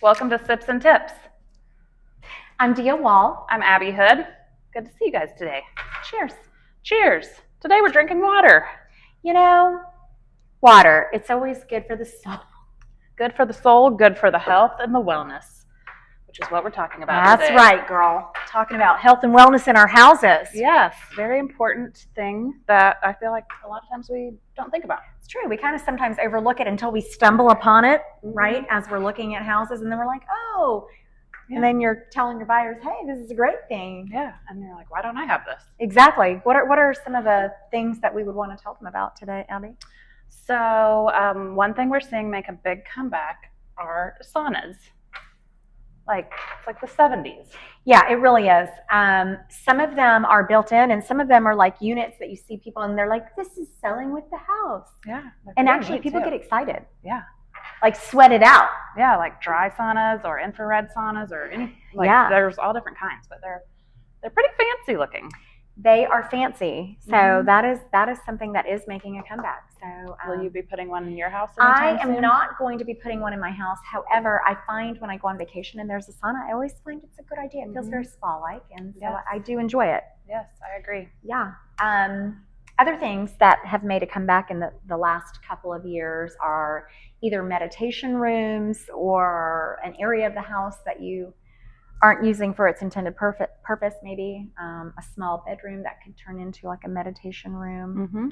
Welcome to Sips and Tips. I'm Dia Wall. I'm Abby Hood. Good to see you guys today. Cheers. Cheers. Today we're drinking water. You know, water, it's always good for the soul. Good for the soul, good for the health and the wellness, which is what we're talking about That's today. right, girl. Talking about health and wellness in our houses. Yes, very important thing that I feel like a lot of times we don't think about. It's true. We kind of sometimes overlook it until we stumble upon it, right, as we're looking at houses, and then we're like, oh. Yeah. And then you're telling your buyers, hey, this is a great thing. Yeah, and you're like, why don't I have this? Exactly. What are some of the things that we would want to tell them about today, Abby? So one thing we're seeing make a big comeback are saunas. It's like the 70s. Yeah, it really is. Some of them are built in, and some of them are like units that you see people, and they're like, this is selling with the house. Yeah. And actually, people get excited. Yeah. Like sweat it out. Yeah, like dry saunas or infrared saunas or any. There's all different kinds, but they're pretty fancy looking. They are fancy. So that is something that is making a comeback. So will you be putting one in your house? I am not going to be putting one in my house. However, I find when I go on vacation and there's a sauna, I always find it's a good idea. It feels very spa-like, and so I do enjoy it. Yes, I agree. Yeah. Other things that have made a comeback in the last couple of years are either meditation rooms or an area of the house that you aren't using for its intended purpose, maybe a small bedroom that could turn into like a meditation room.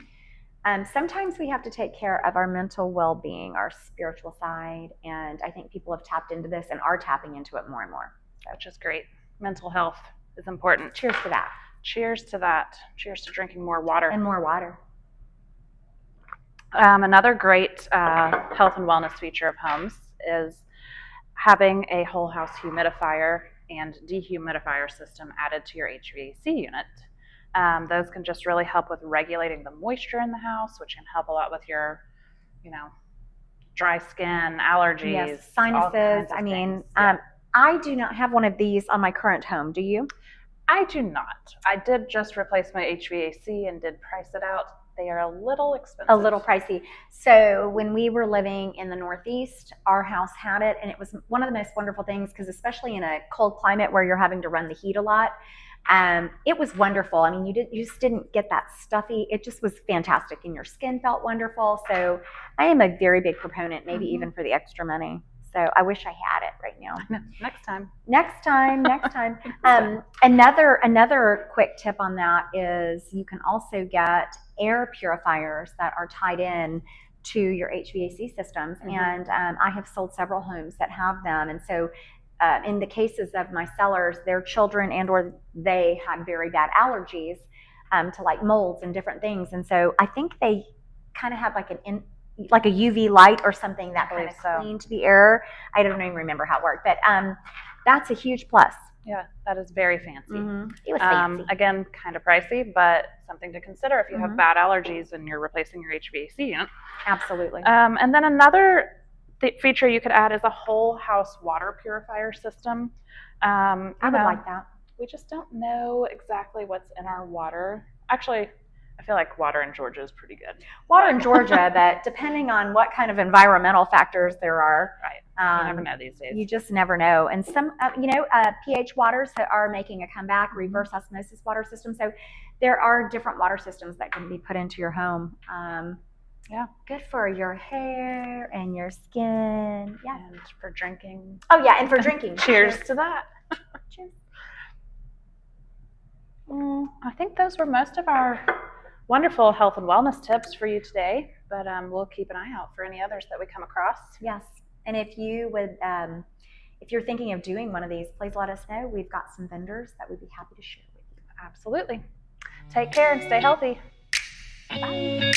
Sometimes we have to take care of our mental well-being, our spiritual side, and I think people have tapped into this and are tapping into it more and more. Which is great. Mental health is important. Cheers to that. Cheers to that. Cheers to drinking more water. And more water. Another great health and wellness feature of homes is having a whole house humidifier and dehumidifier system added to your HVAC unit. Those can just really help with regulating the moisture in the house, which can help a lot with your, dry skin, allergies, sinuses. I do not have one of these on my current home. Do you? I do not. I did just replace my HVAC and did price it out. They are a little expensive. A little pricey. So when we were living in the Northeast, our house had it, and it was one of the most wonderful things because especially in a cold climate where you're having to run the heat a lot, it was wonderful. I mean, you just didn't get that stuffy. It just was fantastic, and your skin felt wonderful. So I am a very big proponent, maybe even for the extra money. So I wish I had it right now. Next time. Another quick tip on that is you can also get air purifiers that are tied in to your HVAC systems. And I have sold several homes that have them. And so in the cases of my sellers, their children and or they had very bad allergies to like molds and different things. And so I think they kind of have like a UV light or something that kind of cleaned the air. I don't even remember how it worked, but that's a huge plus. Yeah, that is very fancy. It was fancy. Again, kind of pricey, but something to consider if you have bad allergies and you're replacing your HVAC unit. Absolutely. And then another feature you could add is a whole house water purifier system. I would like that. We just don't know exactly what's in our water. Actually, I feel like water in Georgia is pretty good. Water in Georgia, but depending on what kind of environmental factors there are, right? You never know these days. You just never know. And some, pH waters are making a comeback, reverse osmosis water systems. So there are different water systems that can be put into your home. Good for your hair and your skin. Yeah, and for drinking. Oh yeah, and for drinking. Cheers to that. Cheers. I think those were most of our wonderful health and wellness tips for you today, but we'll keep an eye out for any others that we come across. Yes, and if you would, if you're thinking of doing one of these, please let us know. We've got some vendors that we'd be happy to share with you. Absolutely. Take care and stay healthy. Bye.